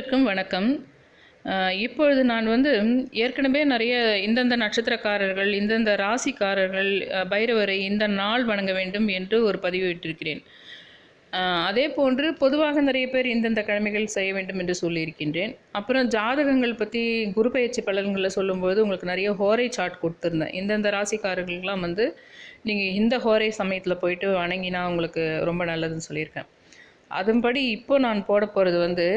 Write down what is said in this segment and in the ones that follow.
அனைவருக்கும் வணக்கம். இப்பொழுது நான் ஏற்கனவே நிறைய இந்தந்த நட்சத்திரக்காரர்கள், இந்தந்த ராசிக்காரர்கள் பைரவரை இந்த நாள் வணங்க வேண்டும் என்று ஒரு பதிவிட்டிருக்கிறேன். அதே போன்று பொதுவாக நிறைய பேர் இந்தந்த கிழமைகள் செய்ய வேண்டும் என்று சொல்லியிருக்கின்றேன். அப்புறம் ஜாதகங்கள் பற்றி குரு பயிற்சி பலன்களில் சொல்லும்போது உங்களுக்கு நிறைய ஹோரை சார்ட் கொடுத்துருந்தேன். இந்தந்த ராசிக்காரர்களுக்கெல்லாம் நீங்கள் இந்த ஹோரை சமயத்தில் போயிட்டு வணங்கினா உங்களுக்கு ரொம்ப நல்லதுன்னு சொல்லியிருக்கேன். அதன்படி இப்போ நான் போட போகிறது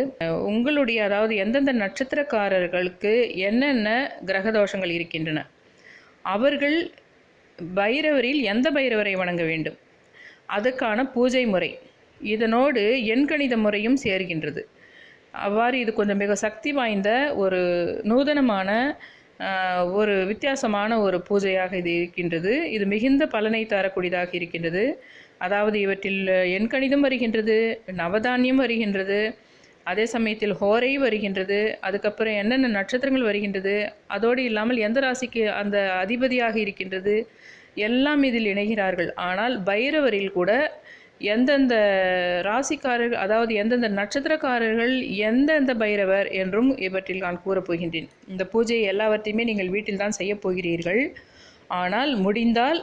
உங்களுடைய அதாவது எந்தெந்த நட்சத்திரக்காரர்களுக்கு என்னென்ன கிரகதோஷங்கள் இருக்கின்றன, அவர்கள் பைரவரில் எந்த பைரவரை வணங்க வேண்டும், அதுக்கான பூஜை முறை, இதனோடு எண்கணித முறையும் சேர்கின்றது. அவ்வாறு இது கொஞ்சம் மிக சக்தி வாய்ந்த ஒரு நூதனமான ஒரு வித்தியாசமான ஒரு பூஜையாக இது இருக்கின்றது. இது மிகுந்த பலனை தரக்கூடியதாக இருக்கின்றது. அதாவது இவற்றில் எண்கணிதம் வருகின்றது, நவதானியம் வருகின்றது, அதே சமயத்தில் ஹோரை வருகின்றது, அதுக்கப்புறம் என்னென்ன நட்சத்திரங்கள் வருகின்றது, அதோடு இல்லாமல் எந்த ராசிக்கு அந்த அதிபதியாக இருக்கின்றது, எல்லாம் இதில் இணைகிறார்கள். ஆனால் பைரவரில் கூட எந்தெந்த ராசிக்காரர்கள், அதாவது எந்தெந்த நட்சத்திரக்காரர்கள் எந்தெந்த பைரவர் என்றும் இவற்றில் நான் கூறப்போகின்றேன். இந்த பூஜையை எல்லாவற்றையுமே நீங்கள் வீட்டில் தான் செய்ய போகிறீர்கள். ஆனால் முடிந்தால்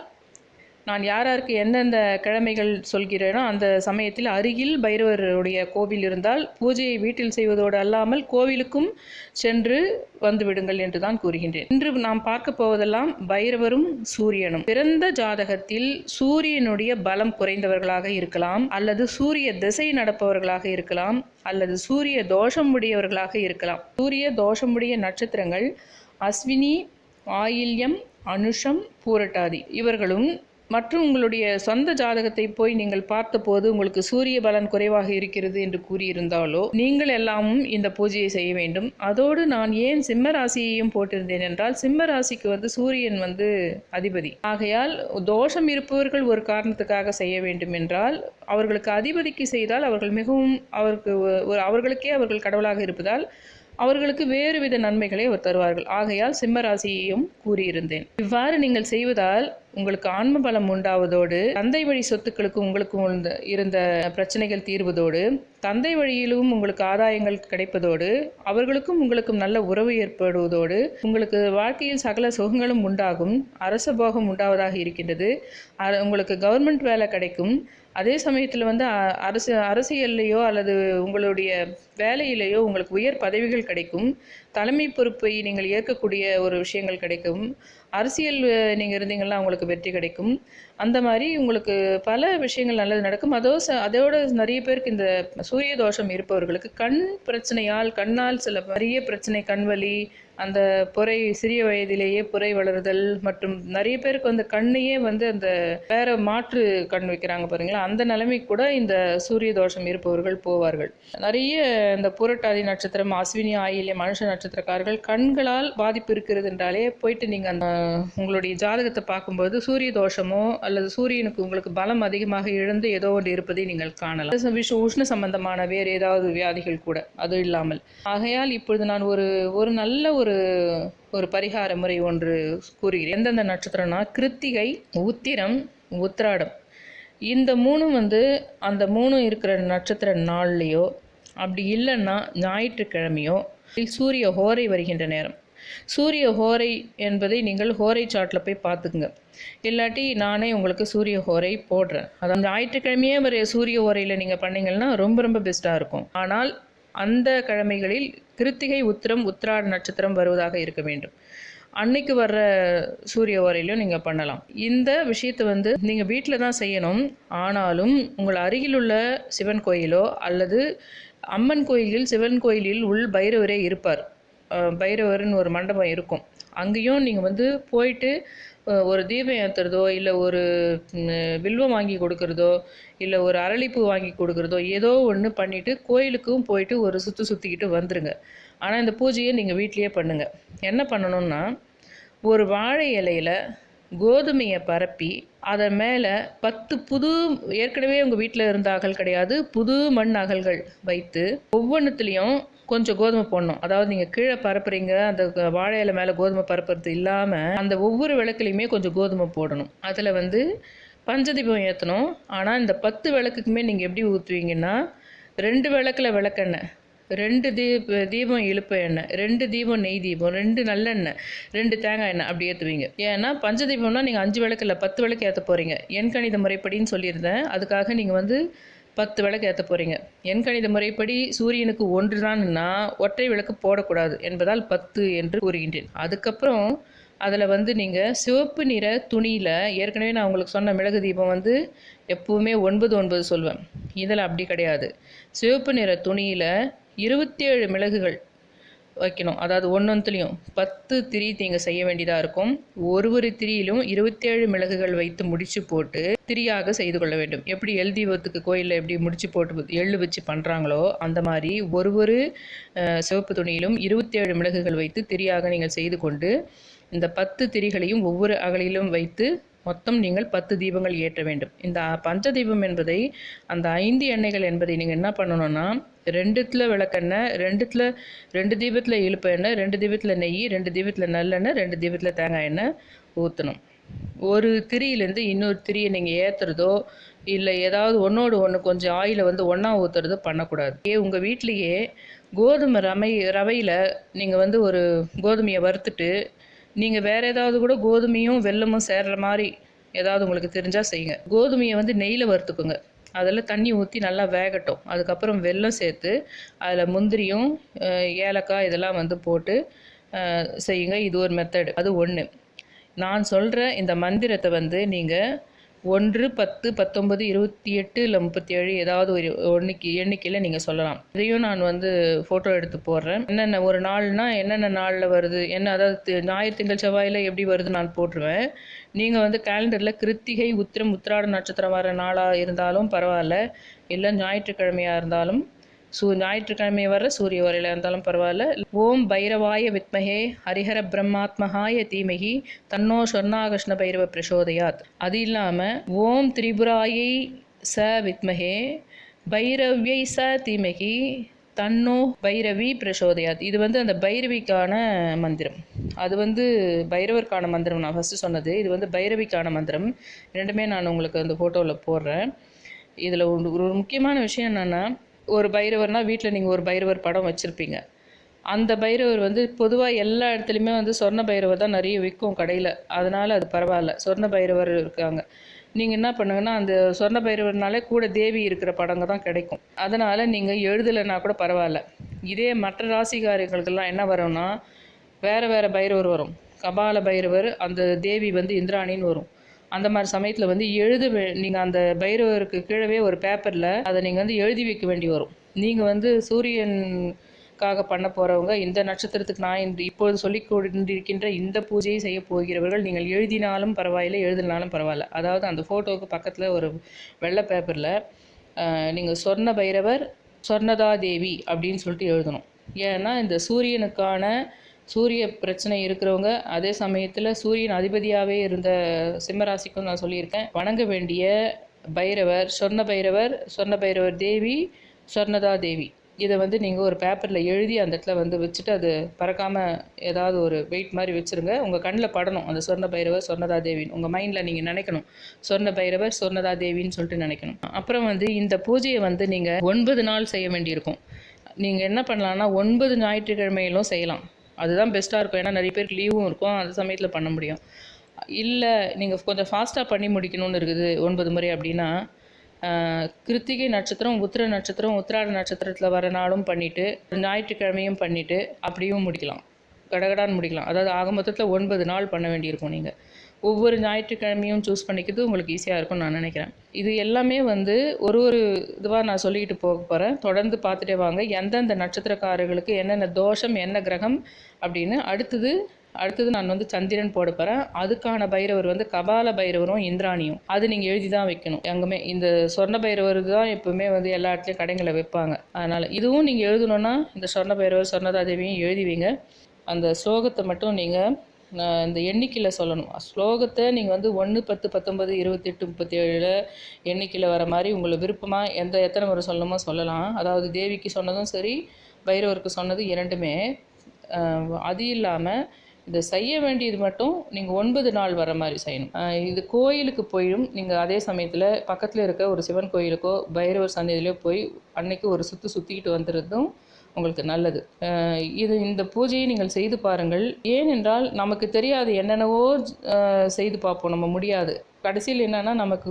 நான் யாருக்கு எந்தெந்த கிழமைகள் சொல்கிறேனோ அந்த சமயத்தில் அருகில் பைரவருடைய கோவில் இருந்தால் பூஜையை வீட்டில் செய்வதோடு அல்லாமல் கோவிலுக்கும் சென்று வந்துவிடுங்கள் என்று தான் கூறுகின்றேன். இன்று நாம் பார்க்க போவதெல்லாம் பைரவரும் சூரியனும். பிறந்த ஜாதகத்தில் சூரியனுடைய பலம் குறைந்தவர்களாக இருக்கலாம், அல்லது சூரிய திசை நடப்பவர்களாக இருக்கலாம், அல்லது சூரிய தோஷம் உடையவர்களாக இருக்கலாம். சூரிய தோஷமுடைய நட்சத்திரங்கள் அஸ்வினி, ஆயில்யம், அனுஷம், பூரட்டாதி. இவர்களும் மற்றும் உங்களுடைய சொந்த ஜாதகத்தை போய் நீங்கள் பார்த்தபோது உங்களுக்கு சூரிய பலன் குறைவாக இருக்கிறது என்று கூறியிருந்தாலோ நீங்கள் எல்லாமும் இந்த பூஜையை செய்ய வேண்டும். அதோடு நான் ஏன் சிம்ம ராசியையும் போட்டிருந்தேன் என்றால், சிம்ம ராசிக்கு சூரியன் அதிபதி. ஆகையால் தோஷம் இருப்பவர்கள் ஒரு காரணத்துக்காக செய்ய வேண்டும் என்றால், அவர்களுக்கு அதிபதிக்கு செய்தால் அவர்கள் மிகவும் அவர்களுக்கே அவர்கள் கடவுளாக இருப்பதால் அவர்களுக்கு வேறு வித நன்மைகளை அவர் தருவார்கள். ஆகையால் சிம்ம ராசியையும் கூறியிருந்தேன். இவ்வாறு நீங்கள் செய்வதால் உங்களுக்கு ஆன்ம பலம் உண்டாவதோடு, தந்தை வழி சொத்துக்களுக்கு உங்களுக்கும் இருந்த பிரச்சனைகள் தீர்வதோடு, தந்தை வழியிலும் உங்களுக்கு ஆதாயங்கள் கிடைப்பதோடு, அவர்களுக்கும் உங்களுக்கும் நல்ல உறவு ஏற்படுவதோடு, உங்களுக்கு வாழ்க்கையில் சகல சுகங்களும் உண்டாகும், அரச போகம் உண்டாவதாக இருக்கின்றது. உங்களுக்கு கவர்மெண்ட் வேலை கிடைக்கும். அதே சமயத்தில் அரசியல்லையோ அல்லது உங்களுடைய வேலையிலேயோ உங்களுக்கு உயர் பதவிகள் கிடைக்கும். தலைமை பொறுப்பை நீங்கள் ஏற்கக்கூடிய ஒரு விஷயங்கள் கிடைக்கும். அரசியல் நீங்கள் இருந்தீங்கன்னா உங்களுக்கு வெற்றி கிடைக்கும். அந்த மாதிரி உங்களுக்கு பல விஷயங்கள் நல்லது நடக்கும். அதோடு நிறைய பேருக்கு இந்த சூரிய தோஷம் இருப்பவர்களுக்கு கண் பிரச்சனையால், கண்ணால் சில நிறைய பிரச்சனை, கண்வலி, அந்த புரை, சிறிய வயதிலேயே புரை வளருதல், மற்றும் நிறைய பேருக்கு கண்ணையே அந்த வேற மாற்று கண் வைக்கிறாங்க பாருங்களா, அந்த நிலைமை கூட இந்த சூரிய தோஷம் இருப்பவர்கள் போவார்கள். நிறைய இந்த புரட்டாதி நட்சத்திரம், அஸ்வினி, ஆயில்யம், மனுஷ நட்சத்திரக்காரர்கள் கண்களால் பாதிப்பு இருக்கிறது என்றாலே போயிட்டு நீங்கள் அந்த உங்களுடைய ஜாதகத்தை பார்க்கும்போது சூரிய தோஷமோ அல்லது சூரியனுக்கு உங்களுக்கு பலம் அதிகமாக இழந்து ஏதோ ஒன்று இருப்பதை நீங்கள் காணலாம். உஷ்ண சம்பந்தமான வேறு ஏதாவது வியாதிகள் கூட அது இல்லாமல். ஆகையால் இப்பொழுது நான் ஒரு நல்ல ஒரு பரிகார முறை ஒன்று கூறுகிறேன். எந்தெந்த நட்சத்திரம்னா கிருத்திகை, உத்திரம், உத்திராடம், இந்த மூணும் அந்த மூணும் இருக்கிற நட்சத்திர நாள்லையோ அப்படி இல்லைன்னா ஞாயிற்றுக்கிழமையோ சூரிய ஹோரை வருகின்ற நேரம். சூரிய ஹோரை என்பதை நீங்கள் ஹோரை சார்ட்டில் போய் பார்த்துக்குங்க. இல்லாட்டி நானே உங்களுக்கு சூரிய ஹோரை போடுறேன். அதாவது ஞாயிற்றுக்கிழமையே வர சூரிய ஹோரையில் நீங்கள் பண்ணிங்கன்னா ரொம்ப ரொம்ப பெஸ்ட்டாக இருக்கும். ஆனால் அந்த கிழமைகளில் கிருத்திகை, உத்திரம், உத்திராட நட்சத்திரம் வருவதாக இருக்க வேண்டும். அன்னைக்கு வர்ற சூரிய ஓரையிலும் நீங்கள் பண்ணலாம். இந்த விஷயத்தை நீங்கள் வீட்டில் தான் செய்யணும். ஆனாலும் உங்கள் அருகில் உள்ள சிவன் கோயிலோ அல்லது அம்மன் கோயிலில், சிவன் கோயிலில் உள் பைரவரே இருப்பார். பைரவர்னு ஒரு மண்டபம் இருக்கும். அங்கேயும் நீங்கள் போயிட்டு ஒரு தீபம் ஏற்றுறதோ, இல்லை ஒரு வில்வம் வாங்கி கொடுக்குறதோ, இல்லை ஒரு அரளிப்பூ வாங்கி கொடுக்குறதோ, ஏதோ ஒன்று பண்ணிவிட்டு கோயிலுக்கும் போயிட்டு ஒரு சுற்றிக்கிட்டு வந்துடுங்க. ஆனால் இந்த பூஜையை நீங்கள் வீட்லேயே பண்ணுங்கள். என்ன பண்ணணும்னா, ஒரு வாழை இலையில் கோதுமையை பரப்பி அதன் மேலே 10 ஏற்கனவே உங்கள் வீட்டில் இருந்த அகல் கிடையாது, புது மண் அகல்கள் வைத்து ஒவ்வொன்றுத்துலேயும் கொஞ்சம் கோதுமை போடணும். அதாவது நீங்கள் கீழே பரப்புறீங்க, அந்த வாழை இலை மேலே கோதுமை பரப்புறது இல்லாமல் அந்த ஒவ்வொரு விளக்குலையுமே கொஞ்சம் கோதுமை போடணும். அதில் பஞ்சதீபம் ஏற்றணும். ஆனால் இந்த 10 விளக்குக்குமே நீங்கள் எப்படி ஊற்றுவீங்கன்னா, 2 விளக்கில் விளக்கெண்ணெய், 2 தீபம் இலுப்பை எண்ணெய், 2 தீபம் நெய் தீபம், 2 நல்லெண்ணெய், 2 தேங்காய் எண்ணெய் அப்படி ஏற்றுவீங்க. ஏன்னா பஞ்சதீபம்னா நீங்கள் 5 விளக்கு இல்லை 10 விளக்கு ஏற்ற போகிறீங்க. எண்கணித முறைப்படின்னு சொல்லியிருந்தேன். அதுக்காக நீங்கள் வந்து 10 விளக்கு ஏற்ற போகிறீங்க. எண்கணித முறைப்படி சூரியனுக்கு 1 தான்னா ஒற்றை விளக்கு போடக்கூடாது என்பதால் 10 என்று கூறுகின்றேன். அதுக்கப்புறம் அதில் வந்து நீங்கள் சிவப்பு நிற துணியில், ஏற்கனவே நான் உங்களுக்கு சொன்ன மிளகு தீபம் வந்து எப்போவுமே 9 சொல்வேன். இதில் அப்படி கிடையாது. சிவப்பு நிற துணியில் 27 மிளகுகள் வைக்கணும். அதாவது ஒன்றொன்றுலையும் 10 திரி நீங்கள் செய்ய வேண்டியதாக இருக்கும். ஒரு திரியிலும் 27 மிளகுகள் வைத்து முடிச்சு போட்டு திரியாக செய்து கொள்ள வேண்டும். எப்படி எள் தீபத்துக்கு கோயிலில் எப்படி முடிச்சு போட்டு எள்ளு வச்சு பண்ணுறாங்களோ அந்த மாதிரி ஒரு சிவப்பு துணியிலும் 27 மிளகுகள் வைத்து திரியாக நீங்கள் செய்து கொண்டு இந்த 10 திரிகளையும் ஒவ்வொரு அகலிலும் வைத்து மொத்தம் நீங்கள் 10 தீபங்கள் ஏற்ற வேண்டும். இந்த பஞ்ச தீபம் என்பதை, அந்த 5 எண்ணெய்கள் என்பதை நீங்கள் என்ன பண்ணணும்னா, 2த்துல விளக்கெண்ணெய், 2 தீபத்தில் இழுப்பு எண்ணெய், 2 தீபத்தில் நெய், 2 தீபத்தில் நல்லெண்ணெய், 2 தீபத்தில் தேங்காய் எண்ணெய் ஊற்றணும். ஒரு திரியிலேருந்து இன்னொரு திரியை நீங்கள் ஏற்றுறதோ இல்லை ஏதாவது ஒன்றோடு ஒன்று கொஞ்சம் ஆயிலை வந்து ஒன்றா ஊற்றுறதோ பண்ணக்கூடாது. உங்கள் வீட்லேயே கோதுமை ரவையில் நீங்கள் வந்து ஒரு கோதுமையை வறுத்துட்டு நீங்கள் வேறு ஏதாவது கூட கோதுமையும் வெல்லமும் சேர்கிற மாதிரி ஏதாவது உங்களுக்கு தெரிஞ்சால் செய்யுங்க. கோதுமையை வந்து நெய்யில் வறுத்துக்குங்க. அதில் தண்ணி ஊற்றி நல்லா வேகட்டும். அதுக்கப்புறம் வெல்லம் சேர்த்து அதில் முந்திரியும் ஏலக்காய் இதெல்லாம் வந்து போட்டு செய்யுங்க. இது ஒரு மெத்தடு. அது ஒன்று. நான் சொல்கிற இந்த மந்திரத்தை வந்து நீங்கள் 1, 10, 19, 28 இல்லை 37 ஏதாவது ஒரு எண்ணிக்கையில் நீங்கள் சொல்லலாம். இதையும் நான் வந்து ஃபோட்டோ எடுத்து போடுறேன். என்னென்ன ஒரு நாள்னா என்னென்ன நாளில் வருது என்ன, அதாவது ஞாயிறு திங்கள் செவ்வாயில் எப்படி வருது நான் போட்டுருவேன். நீங்கள் வந்து கேலண்டரில் கிருத்திகை உத்திரம் உத்திராட நட்சத்திரம் வர நாளாக இருந்தாலும் பரவாயில்ல, இல்லை ஞாயிற்றுக்கிழமையாக இருந்தாலும் ஞாயிற்றுக்கிழமை வர சூரிய வரையில் இருந்தாலும் பரவாயில்ல. ஓம் பைரவாய வித்மஹே ஹரிஹர பிரம்மாத்மஹாய தீமகி தன்னோ சொர்ணாகிருஷ்ண பைரவ பிரசோதயாத். அது இல்லாமல் ஓம் திரிபுராயை ச வித்மஹே பைரவ்யை ச தீமகி தன்னோ பைரவி பிரசோதயாத். இது வந்து அந்த பைரவிக்கான மந்திரம். அது வந்து பைரவருக்கான மந்திரம் நான் ஃபஸ்ட்டு சொன்னது. இது வந்து பைரவிக்கான மந்திரம். ரெண்டுமே நான் உங்களுக்கு அந்த ஃபோட்டோவில் போடுறேன். இதில் ஒரு முக்கியமான விஷயம் என்னென்னா, ஒரு பைரவர்னால் வீட்டில் நீங்கள் ஒரு பைரவர் படம் வச்சுருப்பீங்க. அந்த பைரவர் வந்து பொதுவாக எல்லா இடத்துலையுமே வந்து சொர்ண பைரவர் தான் நிறைய விற்கும் கடையில். அதனால் அது பரவாயில்ல, சொர்ண பைரவர் இருக்காங்க. நீங்கள் என்ன பண்ணுங்கன்னா, அந்த சொர்ண பைரவர்னாலே கூட தேவி இருக்கிற படங்க தான் கிடைக்கும். அதனால் நீங்கள் எழுதலைன்னா கூட பரவாயில்ல. இதே மற்ற ராசிக்காரர்களுக்கெல்லாம் என்ன வரும்னா, வேறு பைரவர் வரும். கபால பைரவர், அந்த தேவி வந்து இந்திராணின்னு வரும். அந்த மாதிரி சமயத்தில் வந்து நீங்கள் அந்த பைரவருக்கு கீழவே ஒரு பேப்பரில் அதை நீங்கள் வந்து எழுதி வைக்க வேண்டி வரும். நீங்கள் வந்து சூரியனுக்காக பண்ண போகிறவங்க, இந்த நட்சத்திரத்துக்கு நான் இப்பொழுது சொல்லிக் கொண்டிருக்கின்ற இந்த பூஜையை செய்ய போகிறவர்கள், நீங்கள் எழுதினாலும் பரவாயில்லை எழுதினாலும் பரவாயில்ல. அதாவது அந்த ஃபோட்டோவுக்கு பக்கத்தில் ஒரு வெள்ளை பேப்பரில் நீங்கள் சொர்ண பைரவர் சொர்ணதா தேவி அப்படின்னு சொல்லிட்டு எழுதணும். ஏன்னா இந்த சூரிய பிரச்சனை இருக்கிறவங்க, அதே சமயத்தில் சூரியன் அதிபதியாகவே இருந்த சிம்மராசிக்கும் நான் சொல்லியிருக்கேன், வணங்க வேண்டிய பைரவர் சொர்ண பைரவர் தேவி, சொர்ணதா தேவி. இதை வந்து நீங்கள் ஒரு பேப்பரில் எழுதி அந்த இடத்துல வந்து வச்சுட்டு அது பறக்காமல் ஏதாவது ஒரு வெயிட் மாதிரி வச்சுருங்க. உங்கள் கண்ணில் படணும் அந்த சொர்ண பைரவர் சொர்ணதா தேவின்னு. உங்கள் மைண்டில் நீங்கள் நினைக்கணும், சொர்ண பைரவர் சொர்ணதா தேவின்னு சொல்லிட்டு நினைக்கணும். அப்புறம் வந்து இந்த பூஜையை வந்து நீங்கள் 9 நாள் செய்ய வேண்டியிருக்கும். நீங்கள் என்ன பண்ணலான்னா 9 ஞாயிற்றுக்கிழமையிலும் செய்யலாம். அதுதான் பெஸ்ட்டாக இருக்கும். ஏன்னா நிறைய பேருக்கு லீவும் இருக்கும், அந்த சமயத்தில் பண்ண முடியும். இல்லை நீங்கள் கொஞ்சம் ஃபாஸ்ட்டாக பண்ணி முடிக்கணும்னு இருக்குது 9 முறை அப்படின்னா, கிருத்திகை நட்சத்திரம், உத்திர நட்சத்திரம், உத்திராட நட்சத்திரத்தில் வர நாளும் பண்ணிவிட்டு ஞாயிற்றுக்கிழமையும் பண்ணிவிட்டு அப்படியும் முடிக்கலாம். கடகடான்னு முடிக்கலாம். அதாவது ஆக மொத்தத்தில் 9 நாள் பண்ண வேண்டியிருக்கும். நீங்கள் ஒவ்வொரு ஞாயிற்றுக்கிழமையும் சூஸ் பண்ணிக்கிறது உங்களுக்கு ஈஸியாக இருக்கும்னு நான் நினைக்கிறேன். இது எல்லாமே வந்து ஒரு இதுவாக நான் சொல்லிக்கிட்டு போக போகிறேன். தொடர்ந்து பார்த்துட்டே வாங்க. எந்தெந்த நட்சத்திரக்காரர்களுக்கு என்னென்ன தோஷம், என்ன கிரகம் அப்படின்னு. அடுத்தது நான் வந்து சந்திரன் போட போகிறேன். அதுக்கான பைரவர் வந்து கபால பைரவரும் இந்திராணியும். அது நீங்கள் எழுதி தான் வைக்கணும். எங்குமே இந்த சொர்ண பைரவர் தான் எப்பவுமே வந்து எல்லா இடத்துலையும் கடைங்களை வைப்பாங்க. அதனால் இதுவும் நீங்கள் எழுதணுன்னா இந்த சொர்ண பைரவர் சொர்ணதா தேவியும் எழுதி வைங்க. அந்த ஸ்லோகத்தை மட்டும் நீங்கள் இந்த எண்ணிக்கையில் சொல்லணும். ஸ்லோகத்தை நீங்கள் வந்து 1, 10, 19, 28, 37 எண்ணிக்கையில் வர மாதிரி உங்களுக்கு விருப்பமாக எத்தனை முறை சொல்லணுமோ சொல்லலாம். அதாவது தேவிக்கு சொன்னதும் சரி, பைரவருக்கு சொன்னது இரண்டுமே. அது இல்லாமல் இதை செய்ய வேண்டியது மட்டும் நீங்கள் 9 நாள் வர மாதிரி செய்யணும். இது கோயிலுக்கு போயும் நீங்கள் அதே சமயத்தில் பக்கத்தில் இருக்க ஒரு சிவன் கோயிலுக்கோ பைரவர் சன்னதியிலையோ போய் அன்னைக்கு ஒரு சுற்றிக்கிட்டு வந்துடுறதும் உங்களுக்கு நல்லது. இந்த பூஜையை நீங்கள் செய்து பாருங்கள். ஏனென்றால் நமக்கு தெரியாது, என்னென்னவோ செய்து பார்ப்போம், நம்ம முடியாது. கடைசியில் என்னன்னா நமக்கு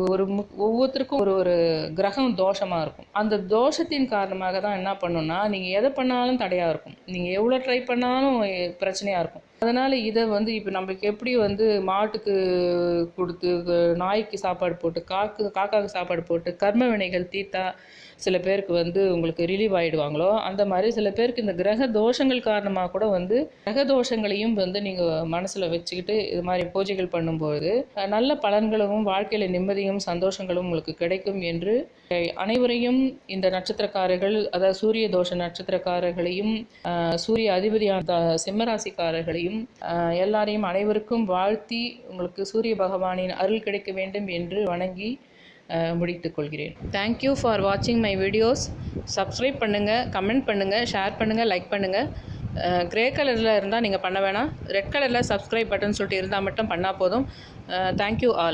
ஒவ்வொருத்தருக்கும் ஒரு கிரகம் தோஷமாக இருக்கும். அந்த தோஷத்தின் காரணமாக தான் என்ன பண்ணுன்னா, நீங்கள் எதை பண்ணாலும் தடையாக இருக்கும், நீங்கள் எவ்வளோ ட்ரை பண்ணாலும் பிரச்சனையாக இருக்கும். அதனால் இதை இப்போ நம்மளுக்கு எப்படி மாட்டுக்கு கொடுத்து, நாய்க்கு சாப்பாடு போட்டு, காக்காவுக்கு சாப்பாடு போட்டு கர்ம வினைகள் தீர்த்தா சில பேருக்கு உங்களுக்கு ரிலீவ் ஆகிடுவாங்களோ, அந்த மாதிரி சில பேருக்கு இந்த கிரக தோஷங்கள் காரணமாக கூட கிரக தோஷங்களையும் நீங்கள் மனசில் வச்சுக்கிட்டு இது மாதிரி பூஜைகள் பண்ணும்போது நல்ல பலன்களும் வாழ்க்கையில் நிம்மதியும் சந்தோஷங்களும் உங்களுக்கு கிடைக்கும் என்று அனைவரையும், இந்த நட்சத்திரக்காரர்கள், அதாவது சூரிய தோஷ நட்சத்திரக்காரர்களையும் சூரிய அதிபதியான சிம்மராசிக்காரர்களையும் எல்லாரையும் அனைவருக்கும் வாழ்த்தி உங்களுக்கு சூரிய பகவானின் அருள் கிடைக்க வேண்டும் என்று வணங்கி முடித்துக் கொள்கிறேன். தேங்க்யூ ஃபார் வாட்சிங் மை வீடியோஸ். சப்ஸ்கிரைப் பண்ணுங்கள், கமெண்ட் பண்ணுங்கள், ஷேர் பண்ணுங்கள், லைக் பண்ணுங்கள். க்ரே கலரில் இருந்தால் நீங்கள் பண்ண வேணாம், ரெட் கலரில் சப்ஸ்கிரைப் பட்டன் சொல்லிட்டு இருந்தால் மட்டும் பண்ணால் போதும். Thank you all.